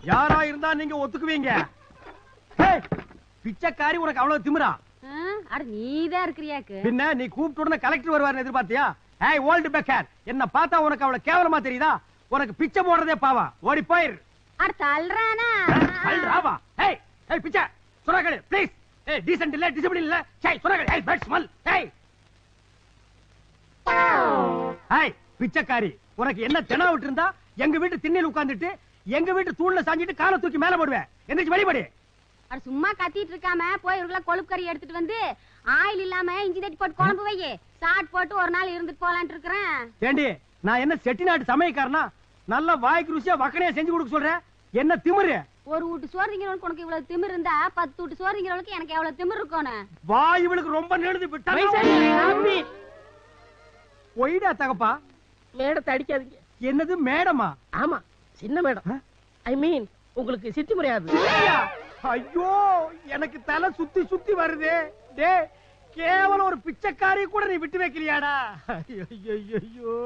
யாரா இருந்தா நீங்க ஒத்துக்குவீங்க? பிச்சைக்காரி உனக்கு அவ்வளவு திமிரா? அட நீதான் இருக்கிறியாக்கு. பின்ன நீ கூப்பிட்ட உடனே கலெக்டர் வருவார்னு எதிர்பார்த்தியா? ஏய் ஓல்ட் பெக்கர், என்ன பார்த்தா உனக்கு அவ்வளவு கேவலமா தெரியுதா? உனக்கு பிச்சை போடுறதே பாவா. ஓடி போயிரு. அட தள்ளுறானா? தள்ளுறாவா? ஏய் ஏய் பிச்சை சுரகடு ப்ளீஸ். ஏய் டீசன்ட் இல்ல, டிசிப்ளின் இல்ல. சை சுரகடு. ஏய் பேட் ஸ்மெல். ஏய் ஏய் பிச்சைக்காரி, உனக்கு என்ன தெனா விட்டு இருந்தா எங்க வீட்டு திண்ணையில உட்கார்ந்துட்டு எங்க வீட்டு தூண்ல சாஞ்சிட்டு காலை தூக்கி மேல போடுவேன். எந்திரிச்சு வெளிப்படி. அட சும்மா கத்திட்டு இருக்காம போய் ஒரு கொழுப்பு கறி எடுத்துட்டு வந்து ஆயில் இல்லாம இஞ்சி தட்டி போட்டு குழம்பு வை. சாட் போட்டு ஒரு நாள் இருந்துட்டு போலான்னு இருக்கிறேன். ஏண்டி நான் என்ன செட்டிநாட்டு சமையக்காரனா? நல்ல வாய்க்கு ருசியா வக்கனையா செஞ்சு கொடுக்க சொல்றேன். என்ன திமிரு? ஒரு வீட்டு சோறு திங்கிறவனுக்கு உனக்கு இவ்வளவு திமிரு இருந்தா 10 வீட்டு சோறு திங்கிறவனுக்கு எனக்கு எவ்வளவு திமிரு இருக்கணும்? வாய் இவளுக்கு ரொம்ப நெழுது விட்டா. போயிடா தகப்பா. மேடத்தை அடிக்காதீங்க. என்னது மேடமா? ஆமா சின்ன மேடம். ஐ மீன் உங்களுக்கு சித்தி முறையாது. ஐயோ எனக்கு தலை சுத்தி சுத்தி வருதே. டே கேவலம் ஒரு பிச்சைக்காரி கூட நீ விட்டு வைக்கலையாடா? ஐயோ